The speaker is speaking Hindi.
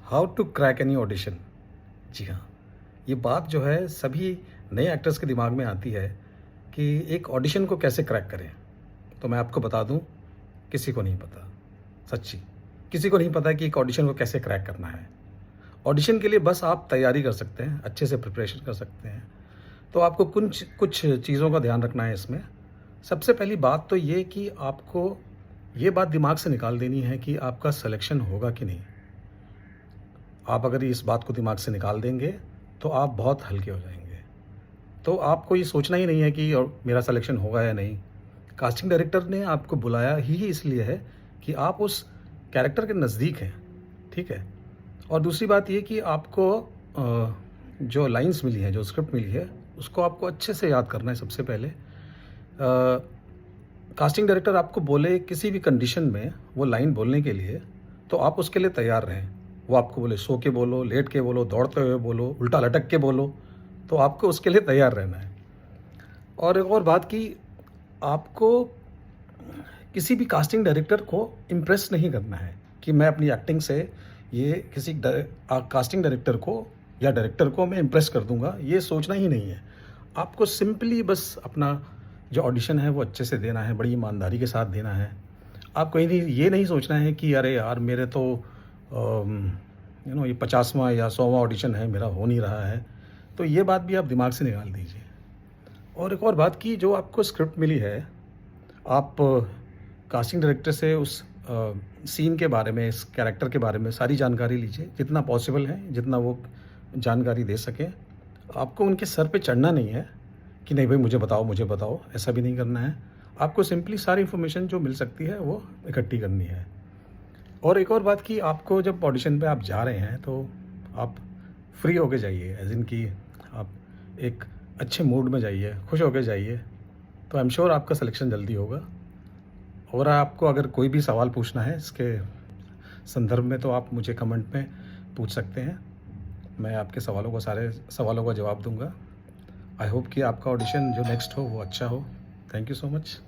How to crack any audition. जी हाँ, ये बात जो है सभी नए एक्टर्स के दिमाग में आती है कि एक ऑडिशन को कैसे क्रैक करें। तो मैं आपको बता दूं, किसी को नहीं पता। सच्ची, किसी को नहीं पता कि एक ऑडिशन को कैसे क्रैक करना है। ऑडिशन के लिए बस आप तैयारी कर सकते हैं, अच्छे से प्रिपरेशन कर सकते हैं। तो आपको कुछ कुछ चीज़ों का ध्यान रखना है इसमें। सबसे पहली बात तो ये कि आपको ये बात दिमाग से निकाल देनी है कि आपका सिलेक्शन होगा कि नहीं। आप अगर इस बात को दिमाग से निकाल देंगे, तो आप बहुत हल्के हो जाएँगे। तो आपको ये सोचना ही नहीं है कि मेरा सिलेक्शन होगा या नहीं। कास्टिंग डायरेक्टर ने आपको बुलाया ही इसलिए है कि आप उस कैरेक्टर के नज़दीक हैं, ठीक है? और दूसरी बात ये कि आपको जो लाइन्स मिली हैं, जो स्क्रिप्ट मिली है, उसको आपको अच्छे से याद करना है सबसे पहले। कास्टिंग डायरेक्टर आपको बोले किसी भी कंडीशन में वो लाइन बोलने के लिए, तो आप उसके लिए तैयार रहें। वो आपको बोले सो के बोलो, लेट के बोलो, दौड़ते हुए बोलो, उल्टा लटक के बोलो, तो आपको उसके लिए तैयार रहना है। और एक और बात कि आपको किसी भी कास्टिंग डायरेक्टर को इम्प्रेस नहीं करना है कि मैं अपनी एक्टिंग से ये किसी कास्टिंग डायरेक्टर को या डायरेक्टर को मैं इम्प्रेस कर दूंगा, ये सोचना ही नहीं है। आपको सिंपली बस अपना जो ऑडिशन है वो अच्छे से देना है, बड़ी ईमानदारी के साथ देना है। आप कहीं नहीं ये नहीं सोचना है कि अरे यार मेरे तो ये 50वां या 100वां ऑडिशन है, मेरा हो नहीं रहा है। तो ये बात भी आप दिमाग से निकाल दीजिए। और एक और बात कि जो आपको स्क्रिप्ट मिली है, आप कास्टिंग डायरेक्टर से उस सीन के बारे में, इस कैरेक्टर के बारे में सारी जानकारी लीजिए, जितना पॉसिबल है, जितना वो जानकारी दे सकें। आपको उनके सर पे चढ़ना नहीं है कि नहीं भाई मुझे बताओ, ऐसा भी नहीं करना है। आपको सिंपली सारी इन्फॉर्मेशन जो मिल सकती है वो इकट्ठी करनी है। और एक और बात कि आपको जब ऑडिशन पे आप जा रहे हैं तो आप फ्री होके जाइए, एज़ इन कि आप एक अच्छे मूड में जाइए, खुश होके जाइए, तो आई एम श्योर आपका सिलेक्शन जल्दी होगा। और आपको अगर कोई भी सवाल पूछना है इसके संदर्भ में तो आप मुझे कमेंट में पूछ सकते हैं। मैं आपके सारे सवालों का जवाब दूँगा। आई होप कि आपका ऑडिशन जो नेक्स्ट हो वो अच्छा हो। Thank you so much.